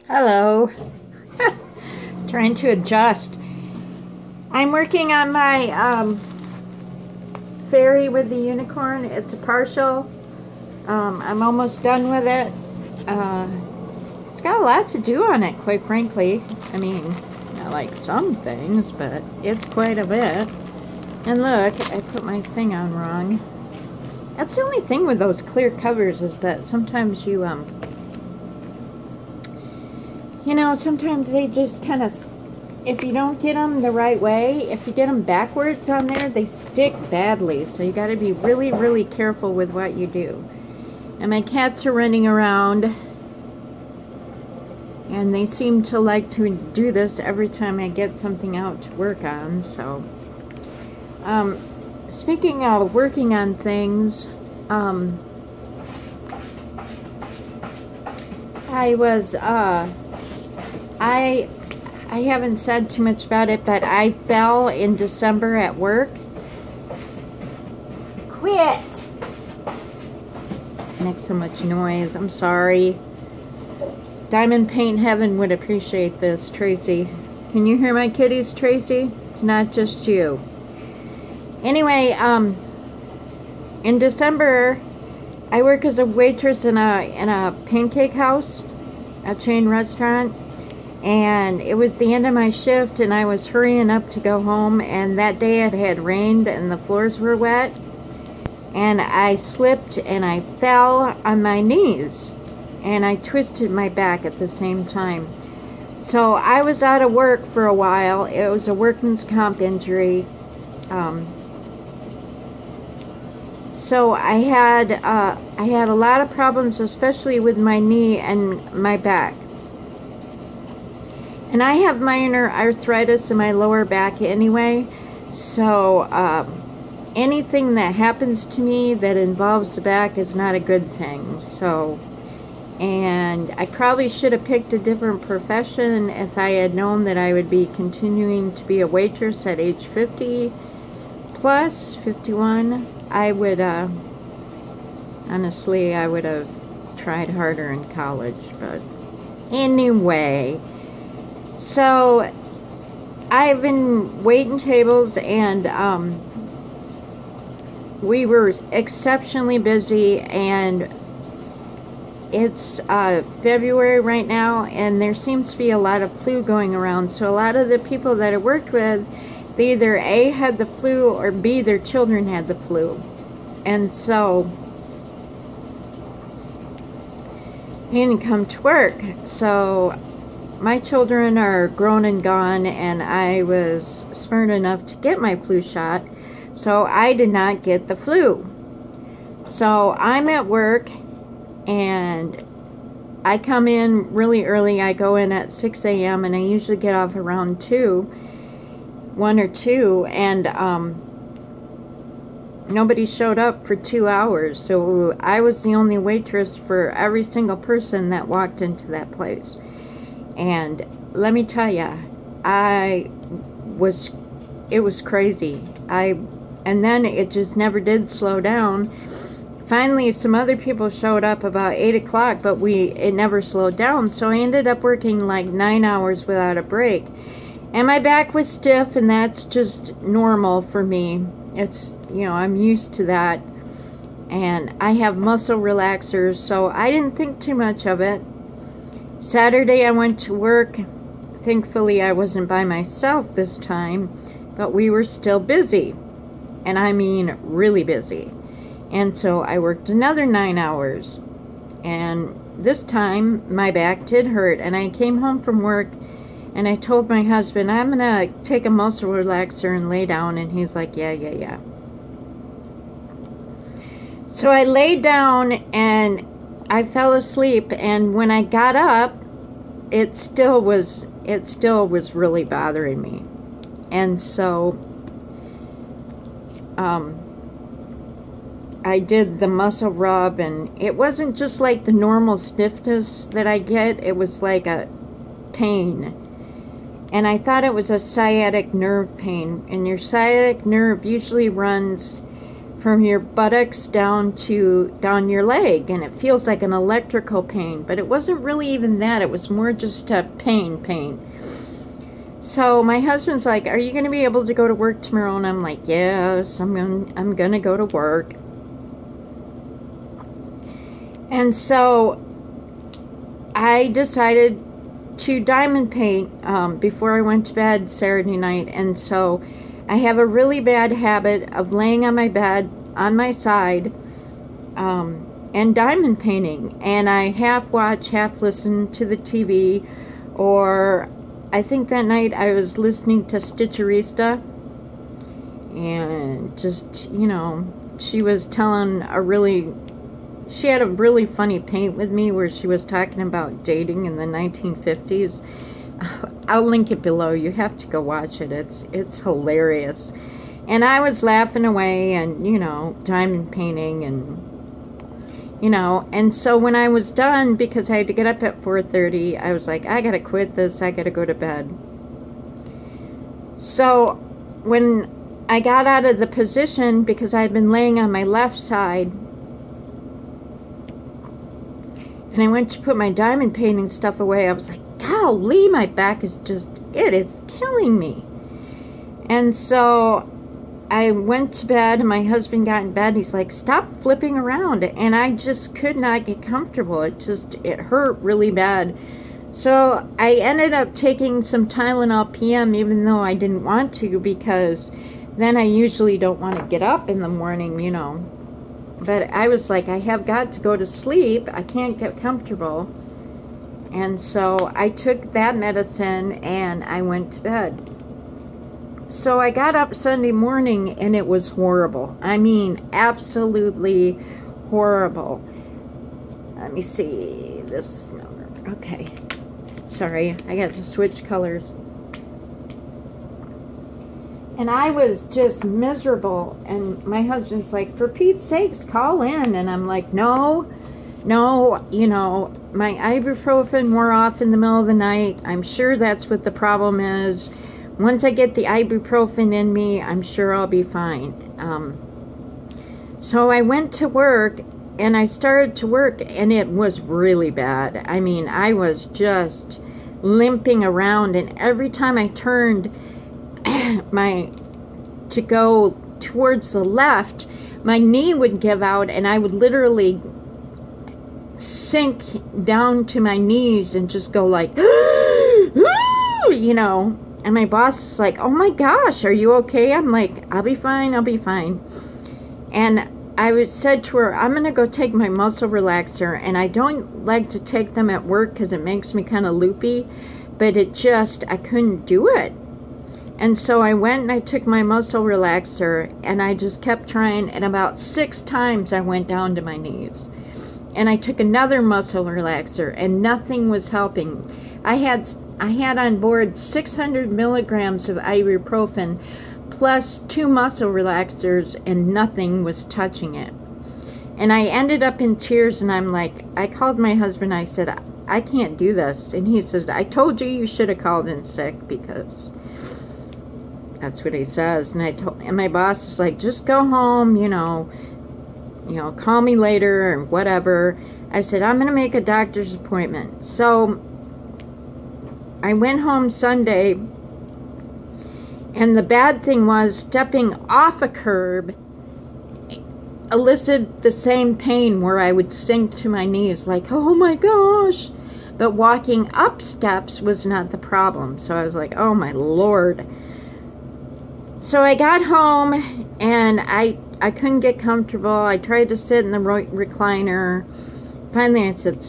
Hello. Trying to adjust. I'm working on my fairy with the unicorn. It's a partial. I'm almost done with it. It's got a lot to do on it, quite frankly. I mean, not like some things, but it's quite a bit. And look, I put my thing on wrong. That's the only thing with those clear covers, is that sometimes you know, sometimes they just kind of, if you don't get them the right way, if you get them backwards on there, they stick badly. So you got to be really, really careful with what you do. And my cats are running around, and they seem to like to do this every time I get something out to work on. So, speaking of working on things, I haven't said too much about it, but I fell in December at work. Quit! Makes so much noise. I'm sorry. Diamond Paint Heaven would appreciate this, Tracy. Can you hear my kitties, Tracy? It's not just you. Anyway, in December, I work as a waitress in a pancake house, a chain restaurant. And it was the end of my shift, and I was hurrying up to go home, and that day it had rained and the floors were wet, and I slipped and I fell on my knees, and I twisted my back at the same time. So I was out of work for a while. It was a workman's comp injury. So I had a lot of problems, especially with my knee and my back. And I have minor arthritis in my lower back anyway, so anything that happens to me that involves the back is not a good thing. So, and I probably should have picked a different profession if I had known that I would be continuing to be a waitress at age 50 plus, 51. I would, honestly, I would have tried harder in college, but anyway. So, I've been waiting tables, and we were exceptionally busy, and it's February right now, and there seems to be a lot of flu going around. So a lot of the people that I worked with, they either A, had the flu, or B, their children had the flu. And so they didn't come to work. So my children are grown and gone, and I was smart enough to get my flu shot, so I did not get the flu. So I'm at work, and I come in really early. I go in at 6 a.m. and I usually get off around 1 or 2, and nobody showed up for 2 hours. So I was the only waitress for every single person that walked into that place. And let me tell you, it was crazy. And then it just never did slow down. Finally, some other people showed up about 8 o'clock, but it never slowed down. So I ended up working like 9 hours without a break. And my back was stiff, and that's just normal for me. It's, you know, I'm used to that. And I have muscle relaxers, so I didn't think too much of it. Saturday I went to work. Thankfully I wasn't by myself this time, but we were still busy. And I mean really busy. And so I worked another 9 hours. And this time my back did hurt, and I came home from work and I told my husband, I'm gonna take a muscle relaxer and lay down, and he's like, yeah. So I laid down and I fell asleep, and when I got up, it still was really bothering me. And so I did the muscle rub, and it wasn't just like the normal stiffness that I get, it was like a pain. And I thought it was a sciatic nerve pain, and your sciatic nerve usually runs from your buttocks down your leg, and it feels like an electrical pain, but it wasn't really even that. It was more just a pain. So my husband's like, are you going to be able to go to work tomorrow? And I'm like, yes, I'm going to go to work. And so I decided to diamond paint before I went to bed Saturday night. And so I have a really bad habit of laying on my bed on my side and diamond painting. And I half watch, half listen to the TV, or I think that night I was listening to Stitcherista, and just, you know, she was telling she had a really funny paint with me where she was talking about dating in the 1950s. I'll link it below. You have to go watch it. It's hilarious. And I was laughing away and, you know, diamond painting and, you know, and so when I was done, because I had to get up at 4:30, I was like, I gotta quit this, I gotta go to bed. So when I got out of the position, because I had been laying on my left side, and I went to put my diamond painting stuff away, I was like, golly, my back is just, it is killing me. And so I went to bed, and my husband got in bed. He's like, stop flipping around. And I just could not get comfortable. It hurt really bad. So I ended up taking some Tylenol PM, even though I didn't want to, because then I usually don't want to get up in the morning, you know. But I was like, I have got to go to sleep. I can't get comfortable. And so I took that medicine and I went to bed. So I got up Sunday morning and it was horrible. I mean, absolutely horrible. Let me see. This number. Okay. Sorry, I got to switch colors. And I was just miserable. And my husband's like, for Pete's sakes, call in. And I'm like, no, you know, my ibuprofen wore off in the middle of the night. I'm sure that's what the problem is. Once I get the ibuprofen in me, I'm sure I'll be fine. So I went to work, and I started to work, and it was really bad. I mean, I was just limping around, and every time I turned to go towards the left, my knee would give out, and I would literally sink down to my knees and just go like, you know. And my boss is like, oh my gosh, are you okay? I'm like, I'll be fine. And I said to her, I'm going to go take my muscle relaxer. And I don't like to take them at work because it makes me kind of loopy. But I couldn't do it. And so I went and I took my muscle relaxer. And I just kept trying. And about 6 times I went down to my knees. And I took another muscle relaxer. And nothing was helping. I had on board 600 milligrams of ibuprofen plus 2 muscle relaxers, and nothing was touching it. And I ended up in tears, and I'm like, I called my husband. I said, I can't do this. And he says, I told you should have called in sick, because that's what he says. And my boss is like, just go home, you know, call me later or whatever. I said, I'm going to make a doctor's appointment. So I went home Sunday, and the bad thing was stepping off a curb elicited the same pain where I would sink to my knees like, oh my gosh. But walking up steps was not the problem. So I was like, oh my Lord. So I got home, and I couldn't get comfortable. I tried to sit in the recliner. Finally I said,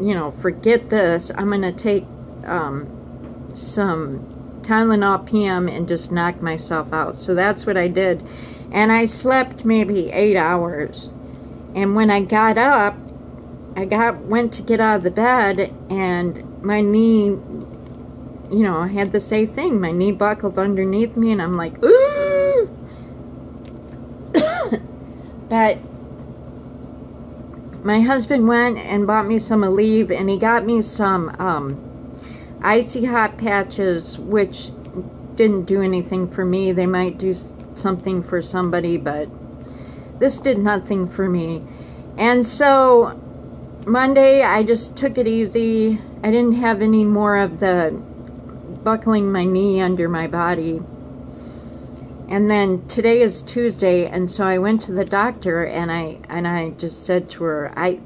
you know, forget this. I'm going to take some Tylenol PM and just knock myself out. So that's what I did. And I slept maybe 8 hours. And when I got up, went to get out of the bed, and my knee, you know, I had the same thing. My knee buckled underneath me, and I'm like, ooh! But my husband went and bought me some Aleve, and he got me some icy hot patches, which didn't do anything for me. They might do something for somebody, but this did nothing for me. And so Monday, I just took it easy. I didn't have any more of the buckling my knee under my body. And then today is Tuesday, and so I went to the doctor, and I just said to her,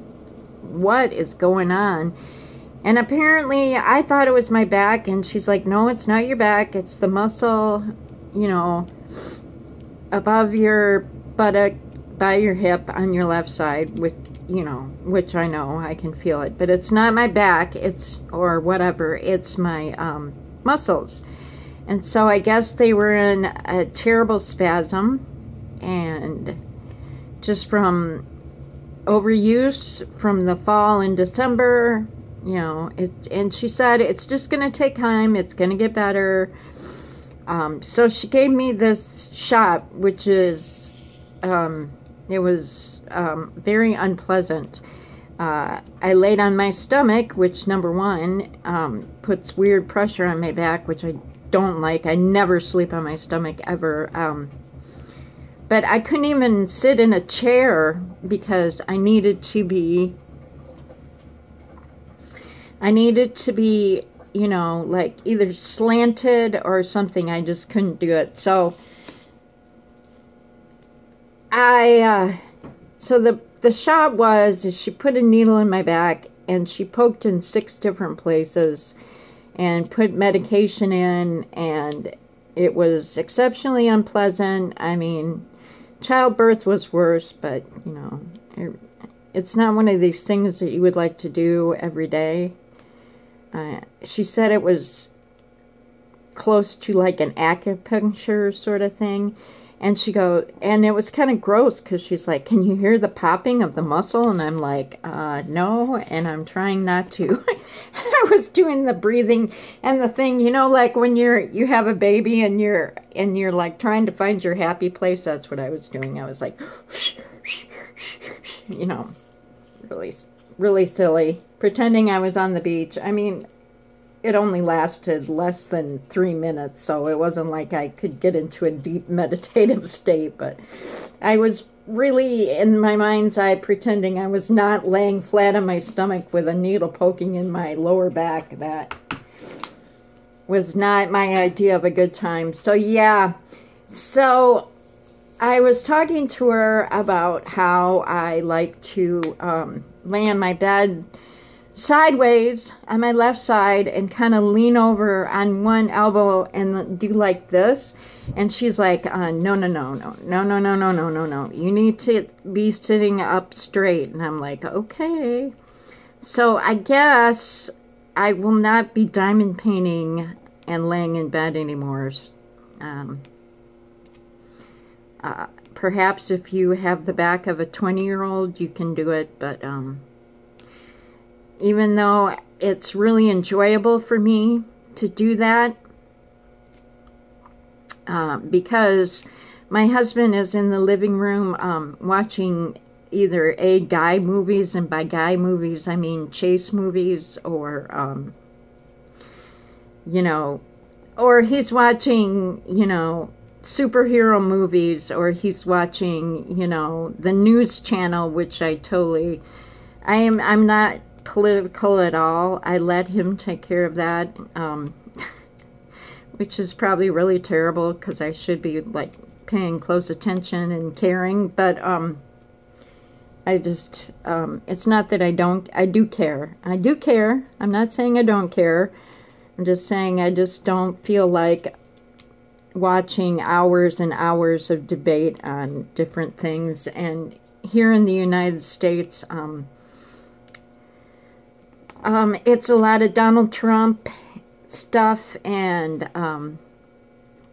what is going on? And apparently I thought it was my back, and she's like, no, it's not your back, it's the muscle, you know, above your buttock, by your hip on your left side, which, you know, which I know, I can feel it, but it's not my back, it's, or whatever, it's my muscles. And so I guess they were in a terrible spasm, and just from overuse from the fall in December, you know, and she said it's just going to take time, it's going to get better. So she gave me this shot, which is, it was very unpleasant. I laid on my stomach, which, number one, puts weird pressure on my back, which I don't like. I never sleep on my stomach ever. But I couldn't even sit in a chair because I needed to be, you know, like either slanted or something. I just couldn't do it. So so the shot was, she put a needle in my back, and she poked in 6 different places and put medication in, and it was exceptionally unpleasant. I mean, childbirth was worse, but, you know, it's not one of these things that you would like to do every day. She said it was close to like an acupuncture sort of thing. And she goes, and it was kind of gross, because she's like, can you hear the popping of the muscle? And I'm like, no, and I'm trying not to. I was doing the breathing and the thing, you know, like when you have a baby and you're like trying to find your happy place. That's what I was doing. I was like, you know, really, really silly, pretending I was on the beach. I mean, it only lasted less than 3 minutes, so it wasn't like I could get into a deep meditative state, but I was really, in my mind's eye, pretending I was not laying flat on my stomach with a needle poking in my lower back. That was not my idea of a good time. So yeah, so I was talking to her about how I like to lay on my bed sideways on my left side and kind of lean over on one elbow and do like this. And she's like, no, you need to be sitting up straight. And I'm like, okay. So I guess I will not be diamond painting and laying in bed anymore. Perhaps if you have the back of a 20-year-old, you can do it, but even though it's really enjoyable for me to do that, because my husband is in the living room watching either guy movies, and by guy movies I mean chase movies, or you know, or he's watching, you know, superhero movies, or he's watching, you know, the news channel, which I'm not political at all. I let him take care of that, which is probably really terrible, because I should be like paying close attention and caring, but I just it's not that I do care. I do care. I'm not saying I don't care. I'm just saying I just don't feel like watching hours and hours of debate on different things. And here in the United States, it's a lot of Donald Trump stuff, and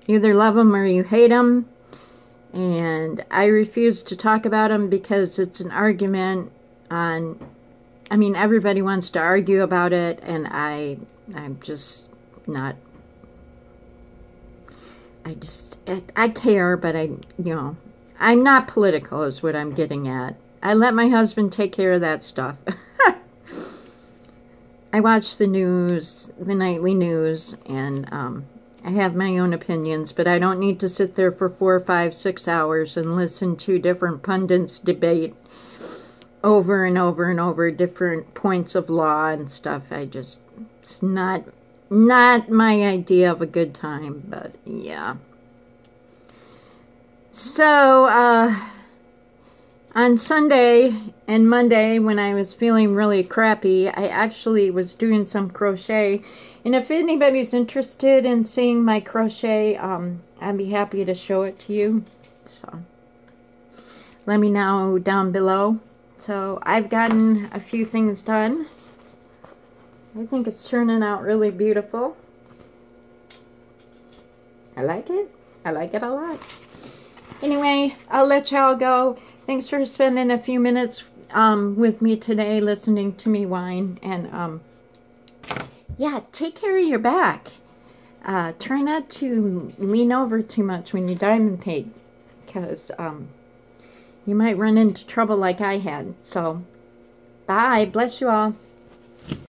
you either love him or you hate him, and I refuse to talk about him because it's an argument on, I mean, everybody wants to argue about it, and I'm just not, I care, but you know, I'm not political is what I'm getting at. I let my husband take care of that stuff. I watch the news, the nightly news, and I have my own opinions, but I don't need to sit there for 4, 5, 6 hours and listen to different pundits debate over and over and over different points of law and stuff. It's not my idea of a good time, but yeah. So, on Sunday and Monday, when I was feeling really crappy, I actually was doing some crochet. And if anybody's interested in seeing my crochet, I'd be happy to show it to you. So, let me know down below. So, I've gotten a few things done. I think it's turning out really beautiful. I like it. I like it a lot. Anyway, I'll let y'all go. Thanks for spending a few minutes with me today, listening to me whine. And, yeah, take care of your back. Try not to lean over too much when you diamond paint, because you might run into trouble like I had. So, bye. Bless you all.